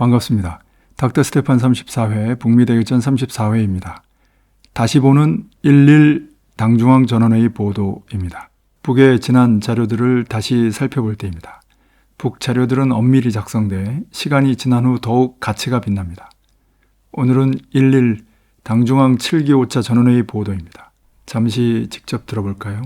반갑습니다. 닥터 스테판 34회 북미대결전 34회입니다. 다시 보는 11 당중앙 전원회의 보도입니다. 북의 지난 자료들을 다시 살펴볼 때입니다. 북 자료들은 엄밀히 작성돼 시간이 지난 후 더욱 가치가 빛납니다. 오늘은 11 당중앙 7기 5차 전원회의 보도입니다. 잠시 직접 들어볼까요?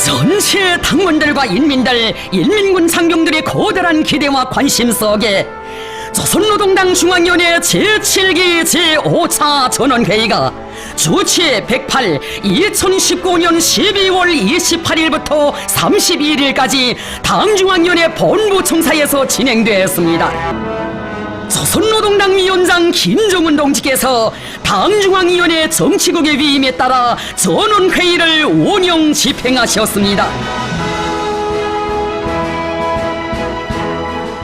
전체 당원들과 인민들, 인민군 장병들의 거대한 기대와 관심 속에 조선노동당 중앙위원회 제7기 제5차 전원회의가 주치 108 2019년 12월 28일부터 31일까지 당중앙위원회 본부총사에서 진행되었습니다. 조선노동당 위원장 김정은 동지께서 당중앙위원회 정치국의 위임에 따라 전원회의를 운영 집행하셨습니다.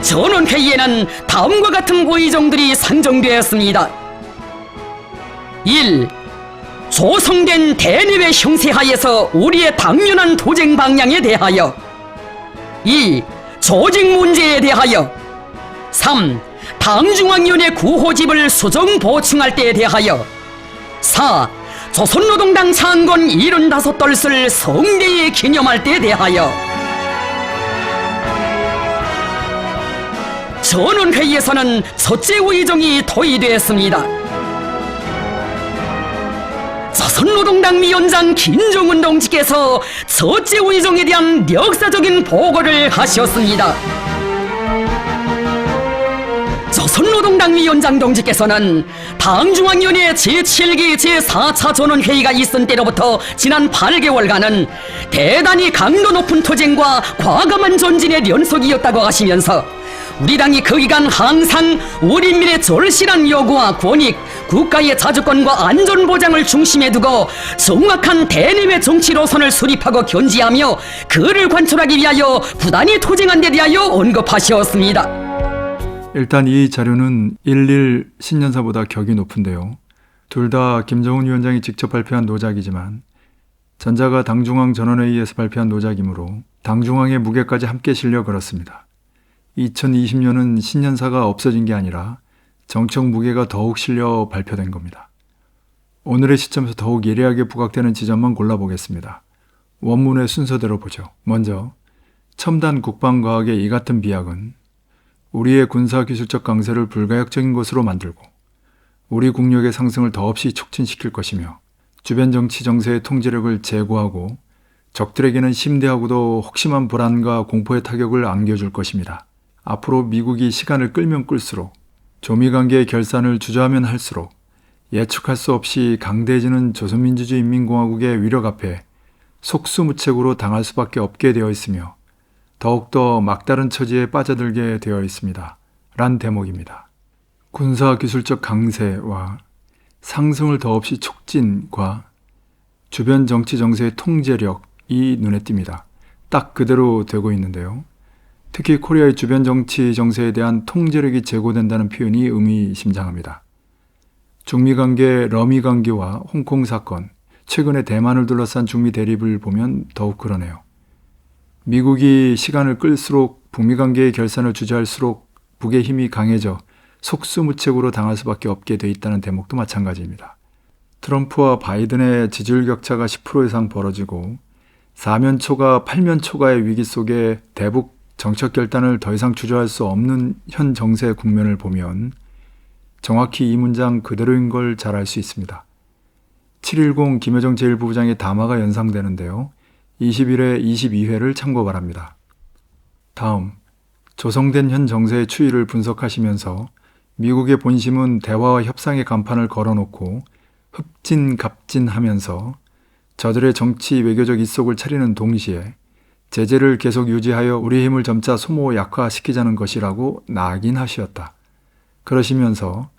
전원회의에는 다음과 같은 의정들이 상정되었습니다. 1. 조성된 대내외 형세하에서 우리의 당면한 도쟁 방향에 대하여. 2. 조직 문제에 대하여. 3. 당중앙위원회 구호집을 수정 보충할 때에 대하여. 4. 조선노동당 창건 75돌을 성대히 기념할 때에 대하여. 전원회의에서는 첫째 의정이 토의되었습니다. 조선노동당 위원장 김정은 동지께서 첫째 의정에 대한 역사적인 보고를 하셨습니다. 조선노동당 위원장 동지께서는 당중앙위원회 제7기 제4차 전원회의가 있은 때로부터 지난 8개월간은 대단히 강도 높은 투쟁과 과감한 전진의 연속이었다고 하시면서 우리 당이 그 기간 항상 우리 인민의 절실한 요구와 권익, 국가의 자주권과 안전보장을 중심에 두고 정확한 대내외 정치 노선을 수립하고 견지하며 그를 관철하기 위하여 부단히 투쟁한 데 대하여 언급하셨습니다. 일단 이 자료는 11 신년사보다 격이 높은데요. 둘 다 김정은 위원장이 직접 발표한 노작이지만 전자가 당중앙 전원회의에서 발표한 노작이므로 당중앙의 무게까지 함께 실려 그렇습니다. 2020년은 신년사가 없어진 게 아니라 정책 무게가 더욱 실려 발표된 겁니다. 오늘의 시점에서 더욱 예리하게 부각되는 지점만 골라보겠습니다. 원문의 순서대로 보죠. 먼저 첨단 국방과학의 이 같은 비약은 우리의 군사기술적 강세를 불가역적인 것으로 만들고 우리 국력의 상승을 더없이 촉진시킬 것이며 주변 정치 정세의 통제력을 제고하고 적들에게는 심대하고도 혹심한 불안과 공포의 타격을 안겨줄 것입니다. 앞으로 미국이 시간을 끌면 끌수록 조미관계의 결산을 주저하면 할수록 예측할 수 없이 강대해지는 조선민주주의인민공화국의 위력 앞에 속수무책으로 당할 수밖에 없게 되어 있으며 더욱더 막다른 처지에 빠져들게 되어 있습니다. 란 대목입니다. 군사기술적 강세와 상승을 더없이 촉진과 주변 정치 정세의 통제력이 눈에 띕니다. 딱 그대로 되고 있는데요. 특히 코리아의 주변 정치 정세에 대한 통제력이 제고된다는 표현이 의미심장합니다. 중미관계 러미관계와 홍콩 사건, 최근에 대만을 둘러싼 중미 대립을 보면 더욱 그러네요. 미국이 시간을 끌수록 북미관계의 결산을 주저할수록 북의 힘이 강해져 속수무책으로 당할 수밖에 없게 돼 있다는 대목도 마찬가지입니다. 트럼프와 바이든의 지지율 격차가 10% 이상 벌어지고 사면초가 8면초가의 위기 속에 대북 정책 결단을 더 이상 주저할 수 없는 현 정세 국면을 보면 정확히 이 문장 그대로인 걸 잘 알 수 있습니다. 7.10 김여정 제1부부장의 담화가 연상되는데요. 21회, 22회를 참고 바랍니다. 다음, 조성된 현 정세의 추이를 분석하시면서 미국의 본심은 대화와 협상의 간판을 걸어놓고 흡진갑진하면서 저들의 정치 외교적 입속을 차리는 동시에 제재를 계속 유지하여 우리의 힘을 점차 소모 약화시키자는 것이라고 낙인하시었다. 그러시면서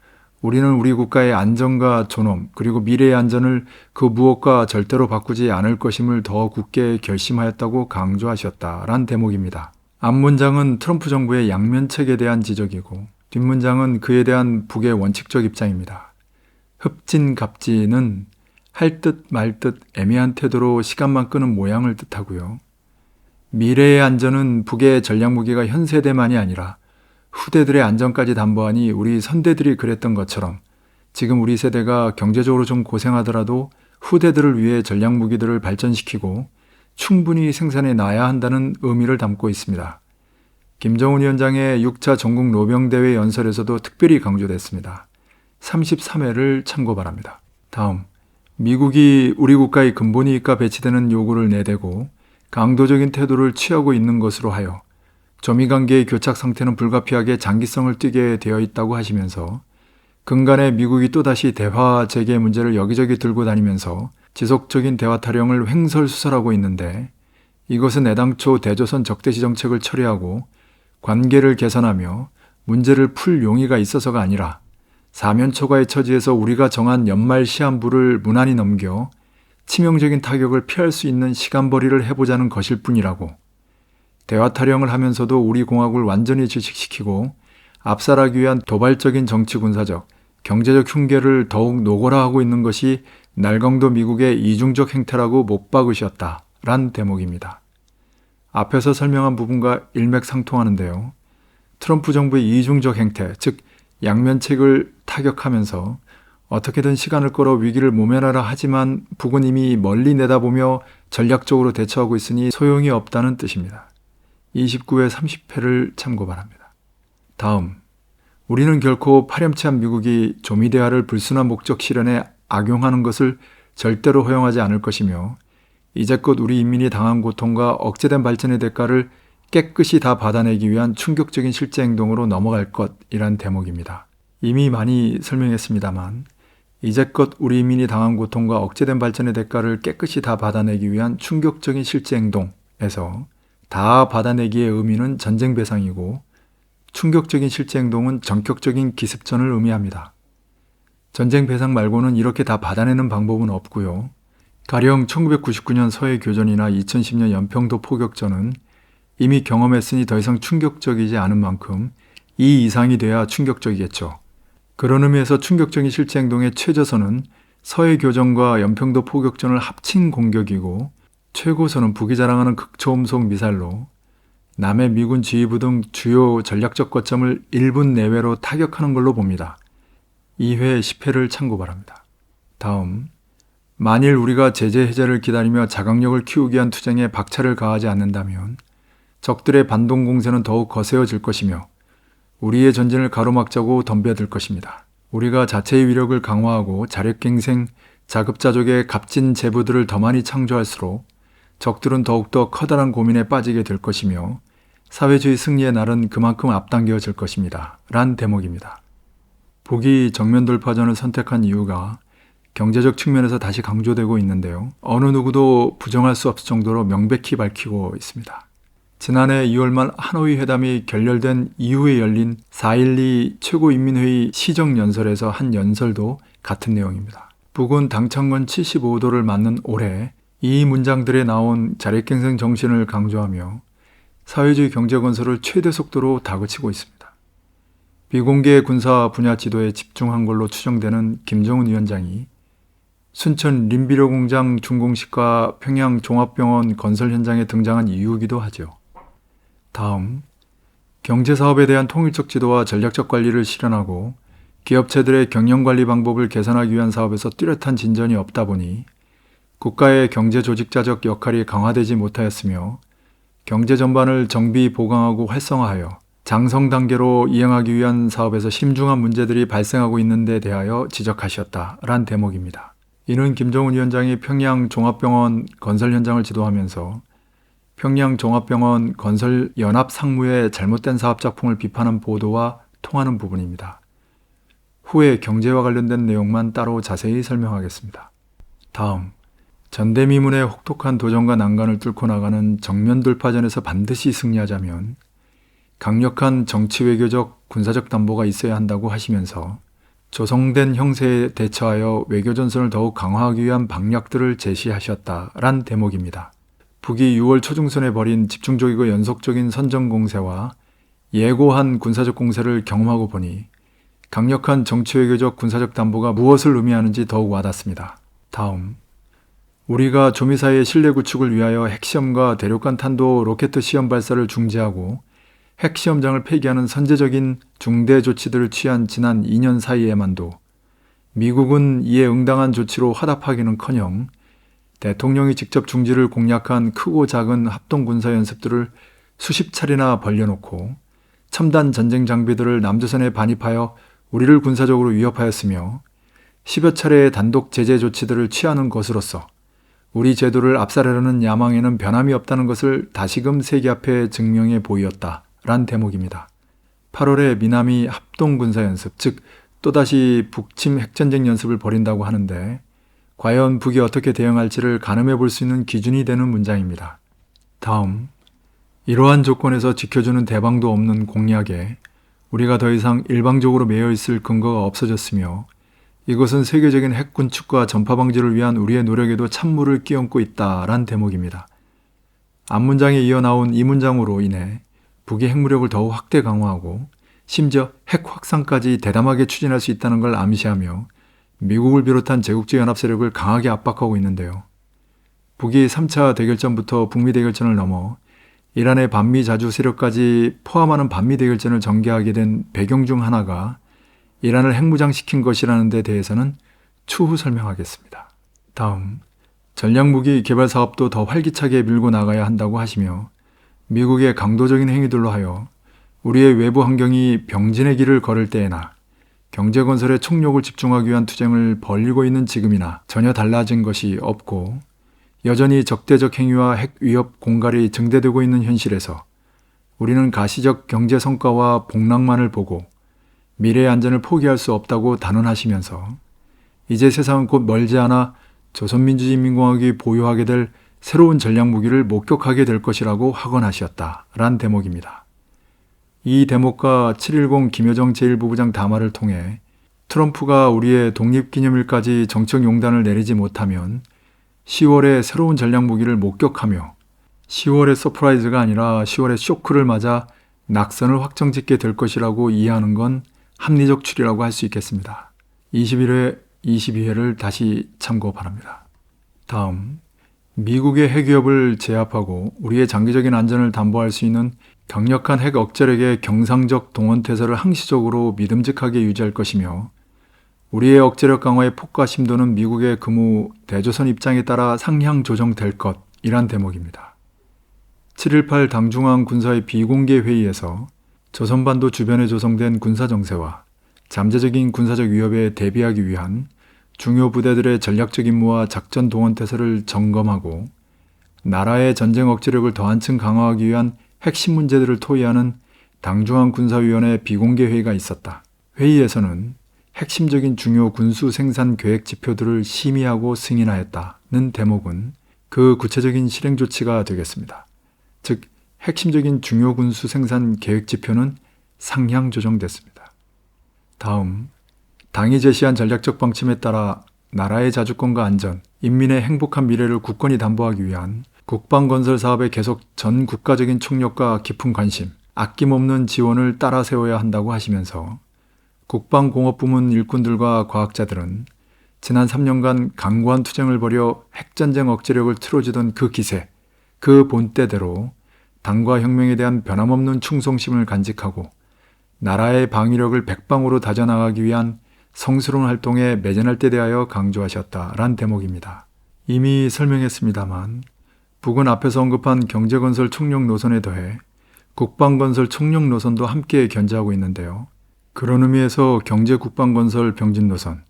우리는 우리 국가의 안전과 존엄 그리고 미래의 안전을 그 무엇과 절대로 바꾸지 않을 것임을 더 굳게 결심하였다고 강조하셨다란 대목입니다. 앞문장은 트럼프 정부의 양면책에 대한 지적이고 뒷문장은 그에 대한 북의 원칙적 입장입니다. 흡진갑진은 할 듯 말 듯 애매한 태도로 시간만 끄는 모양을 뜻하고요. 미래의 안전은 북의 전략무기가 현 세대만이 아니라 후대들의 안전까지 담보하니 우리 선대들이 그랬던 것처럼 지금 우리 세대가 경제적으로 좀 고생하더라도 후대들을 위해 전략무기들을 발전시키고 충분히 생산해 놔야 한다는 의미를 담고 있습니다. 김정은 위원장의 6차 전국 노병대회 연설에서도 특별히 강조됐습니다. 33회를 참고 바랍니다. 다음, 미국이 우리 국가의 근본이익과 배치되는 요구를 내대고 강도적인 태도를 취하고 있는 것으로 하여 조미관계의 교착 상태는 불가피하게 장기성을 띠게 되어 있다고 하시면서 근간에 미국이 또다시 대화 재개 문제를 여기저기 들고 다니면서 지속적인 대화 타령을 횡설수설하고 있는데 이것은 애당초 대조선 적대시 정책을 처리하고 관계를 개선하며 문제를 풀 용의가 있어서가 아니라 사면초가의 처지에서 우리가 정한 연말 시한부를 무난히 넘겨 치명적인 타격을 피할 수 있는 시간벌이를 해보자는 것일 뿐이라고 대화 타령을 하면서도 우리 공화국을 완전히 질식시키고 압살하기 위한 도발적인 정치 군사적, 경제적 흉계를 더욱 노골화하고 있는 것이 날강도 미국의 이중적 행태라고 못 박으셨다란 대목입니다. 앞에서 설명한 부분과 일맥상통하는데요. 트럼프 정부의 이중적 행태, 즉 양면책을 타격하면서 어떻게든 시간을 끌어 위기를 모면하라 하지만 북은 이미 멀리 내다보며 전략적으로 대처하고 있으니 소용이 없다는 뜻입니다. 29회 30회를 참고 바랍니다. 다음, 우리는 결코 파렴치한 미국이 조미 대화를 불순한 목적 실현에 악용하는 것을 절대로 허용하지 않을 것이며 이제껏 우리 인민이 당한 고통과 억제된 발전의 대가를 깨끗이 다 받아내기 위한 충격적인 실제 행동으로 넘어갈 것이란 대목입니다. 이미 많이 설명했습니다만 이제껏 우리 인민이 당한 고통과 억제된 발전의 대가를 깨끗이 다 받아내기 위한 충격적인 실제 행동에서 다 받아내기의 의미는 전쟁 배상이고 충격적인 실제 행동은 전격적인 기습전을 의미합니다. 전쟁 배상 말고는 이렇게 다 받아내는 방법은 없고요. 가령 1999년 서해 교전이나 2010년 연평도 포격전은 이미 경험했으니 더 이상 충격적이지 않은 만큼 이 이상이 돼야 충격적이겠죠. 그런 의미에서 충격적인 실제 행동의 최저선은 서해 교전과 연평도 포격전을 합친 공격이고 최고선은 북이 자랑하는 극초음속 미사일로 남해 미군 지휘부 등 주요 전략적 거점을 1분 내외로 타격하는 걸로 봅니다. 2회 10회를 참고 바랍니다. 다음, 만일 우리가 제재 해제를 기다리며 자강력을 키우기 위한 투쟁에 박차를 가하지 않는다면 적들의 반동 공세는 더욱 거세어질 것이며 우리의 전진을 가로막자고 덤벼들 것입니다. 우리가 자체의 위력을 강화하고 자력갱생, 자급자족의 값진 재부들을 더 많이 창조할수록 적들은 더욱더 커다란 고민에 빠지게 될 것이며 사회주의 승리의 날은 그만큼 앞당겨질 것입니다. 란 대목입니다. 북이 정면 돌파전을 선택한 이유가 경제적 측면에서 다시 강조되고 있는데요. 어느 누구도 부정할 수 없을 정도로 명백히 밝히고 있습니다. 지난해 2월 말 하노이 회담이 결렬된 이후에 열린 4.12 최고인민회의 시정연설에서 한 연설도 같은 내용입니다. 북은 당창건 75도를 맞는 올해 이 문장들에 나온 자력갱생 정신을 강조하며 사회주의 경제건설을 최대 속도로 다그치고 있습니다. 비공개 군사 분야 지도에 집중한 걸로 추정되는 김정은 위원장이 순천 림비료 공장 준공식과 평양 종합병원 건설 현장에 등장한 이유이기도 하죠. 다음, 경제사업에 대한 통일적 지도와 전략적 관리를 실현하고 기업체들의 경영관리 방법을 개선하기 위한 사업에서 뚜렷한 진전이 없다 보니 국가의 경제조직자적 역할이 강화되지 못하였으며 경제 전반을 정비, 보강하고 활성화하여 장성 단계로 이행하기 위한 사업에서 심중한 문제들이 발생하고 있는 데 대하여 지적하셨다란 대목입니다. 이는 김정은 위원장이 평양 종합병원 건설 현장을 지도하면서 평양 종합병원 건설 연합 상무의 잘못된 사업 작품을 비판한 보도와 통하는 부분입니다. 후에 경제와 관련된 내용만 따로 자세히 설명하겠습니다. 다음, 전대미문의 혹독한 도전과 난관을 뚫고 나가는 정면 돌파전에서 반드시 승리하자면 강력한 정치 외교적 군사적 담보가 있어야 한다고 하시면서 조성된 형세에 대처하여 외교전선을 더욱 강화하기 위한 방략들을 제시하셨다란 대목입니다. 북이 6월 초중순에 벌인 집중적이고 연속적인 선전공세와 예고한 군사적 공세를 경험하고 보니 강력한 정치 외교적 군사적 담보가 무엇을 의미하는지 더욱 와닿습니다. 다음, 우리가 조미사의 신뢰 구축을 위하여 핵시험과 대륙간 탄도 로켓 시험 발사를 중지하고 핵시험장을 폐기하는 선제적인 중대 조치들을 취한 지난 2년 사이에만도 미국은 이에 응당한 조치로 화답하기는커녕 대통령이 직접 중지를 공약한 크고 작은 합동군사연습들을 수십 차례나 벌려놓고 첨단 전쟁 장비들을 남조선에 반입하여 우리를 군사적으로 위협하였으며 10여 차례의 단독 제재 조치들을 취하는 것으로서 우리 제도를 압살하려는 야망에는 변함이 없다는 것을 다시금 세계 앞에 증명해 보이었다란 대목입니다. 8월에 미남이 합동군사연습, 즉 또다시 북침 핵전쟁 연습을 벌인다고 하는데 과연 북이 어떻게 대응할지를 가늠해 볼 수 있는 기준이 되는 문장입니다. 다음, 이러한 조건에서 지켜주는 대방도 없는 공약에 우리가 더 이상 일방적으로 매여 있을 근거가 없어졌으며 이것은 세계적인 핵 군축과 전파 방지를 위한 우리의 노력에도 찬물을 끼얹고 있다란 대목입니다. 앞문장에 이어 나온 이 문장으로 인해 북이 핵무력을 더욱 확대 강화하고 심지어 핵 확산까지 대담하게 추진할 수 있다는 걸 암시하며 미국을 비롯한 제국주의 연합 세력을 강하게 압박하고 있는데요. 북이 3차 대결전부터 북미 대결전을 넘어 이란의 반미 자주 세력까지 포함하는 반미 대결전을 전개하게 된 배경 중 하나가 이란을 핵무장시킨 것이라는 데 대해서는 추후 설명하겠습니다. 다음, 전략무기 개발 사업도 더 활기차게 밀고 나가야 한다고 하시며 미국의 강도적인 행위들로 하여 우리의 외부 환경이 병진의 길을 걸을 때에나 경제건설에 총력을 집중하기 위한 투쟁을 벌이고 있는 지금이나 전혀 달라진 것이 없고 여전히 적대적 행위와 핵 위협 공갈이 증대되고 있는 현실에서 우리는 가시적 경제 성과와 복락만을 보고 미래의 안전을 포기할 수 없다고 단언하시면서 이제 세상은 곧 멀지 않아 조선민주주의인민공화국이 보유하게 될 새로운 전략무기를 목격하게 될 것이라고 확언하셨다란 대목입니다. 이 대목과 7.10 김여정 제1부부장 담화를 통해 트럼프가 우리의 독립기념일까지 정책 용단을 내리지 못하면 10월에 새로운 전략무기를 목격하며 10월의 서프라이즈가 아니라 10월의 쇼크를 맞아 낙선을 확정짓게 될 것이라고 이해하는 건 합리적 추리라고 할 수 있겠습니다. 21회, 22회를 다시 참고 바랍니다. 다음, 미국의 핵위협을 제압하고 우리의 장기적인 안전을 담보할 수 있는 강력한 핵 억제력의 경상적 동원태세를 항시적으로 믿음직하게 유지할 것이며 우리의 억제력 강화의 폭과 심도는 미국의 금우 대조선 입장에 따라 상향 조정될 것이란 대목입니다. 7.18 당중앙 군사의 비공개 회의에서 조선반도 주변에 조성된 군사정세와 잠재적인 군사적 위협에 대비하기 위한 중요 부대들의 전략적 임무와 작전 동원태세를 점검하고 나라의 전쟁 억제력을 더 한층 강화하기 위한 핵심 문제들을 토의하는 당중앙 군사위원회 비공개 회의가 있었다. 회의에서는 핵심적인 중요 군수 생산 계획 지표들을 심의하고 승인하였다는 대목은 그 구체적인 실행 조치가 되겠습니다. 즉, 핵심적인 중요 군수 생산 계획 지표는 상향 조정됐습니다. 다음, 당이 제시한 전략적 방침에 따라 나라의 자주권과 안전, 인민의 행복한 미래를 굳건히 담보하기 위한 국방건설 사업에 계속 전 국가적인 총력과 깊은 관심, 아낌없는 지원을 따라 세워야 한다고 하시면서 국방공업부문 일꾼들과 과학자들은 지난 3년간 강고한 투쟁을 벌여 핵전쟁 억제력을 틀어주던 그 기세, 그 본때대로 당과 혁명에 대한 변함없는 충성심을 간직하고 나라의 방위력을 백방으로 다져나가기 위한 성스러운 활동에 매진할 때 대하여 강조하셨다란 대목입니다. 이미 설명했습니다만 북은 앞에서 언급한 경제건설 총력 노선에 더해 국방건설 총력 노선도 함께 견제하고 있는데요. 그런 의미에서 경제국방건설 병진노선,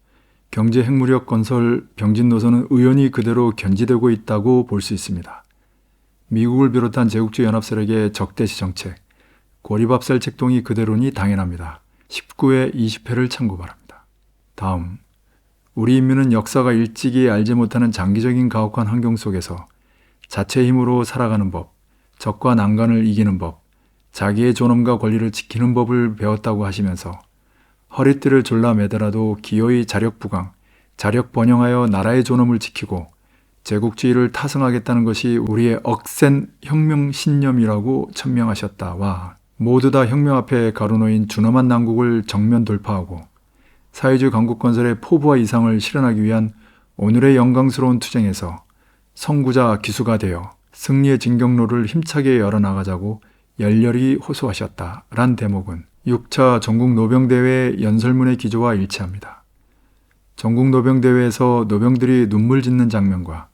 경제핵무력 건설 병진노선은 의연히 그대로 견지되고 있다고 볼 수 있습니다. 미국을 비롯한 제국주의 연합세력의 적대시 정책, 고리밥살 책동이 그대로니 당연합니다. 19회 20회를 참고 바랍니다. 다음, 우리 인민은 역사가 일찍이 알지 못하는 장기적인 가혹한 환경 속에서 자체 힘으로 살아가는 법, 적과 난관을 이기는 법, 자기의 존엄과 권리를 지키는 법을 배웠다고 하시면서 허리띠를 졸라 매더라도 기어이 자력부강, 자력번영하여 나라의 존엄을 지키고 제국주의를 타승하겠다는 것이 우리의 억센 혁명 신념이라고 천명하셨다와 모두 다 혁명 앞에 가로놓인 준엄한 난국을 정면 돌파하고 사회주의 강국 건설의 포부와 이상을 실현하기 위한 오늘의 영광스러운 투쟁에서 선구자 기수가 되어 승리의 진경로를 힘차게 열어나가자고 열렬히 호소하셨다란 대목은 6차 전국노병대회 연설문의 기조와 일치합니다. 전국노병대회에서 노병들이 눈물 짓는 장면과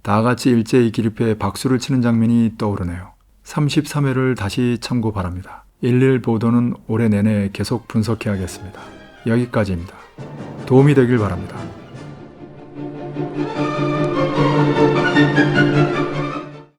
다같이 일제히 기립해 박수를 치는 장면이 떠오르네요. 33회를 다시 참고 바랍니다. 11 보도는 올해 내내 계속 분석해야겠습니다. 여기까지입니다. 도움이 되길 바랍니다.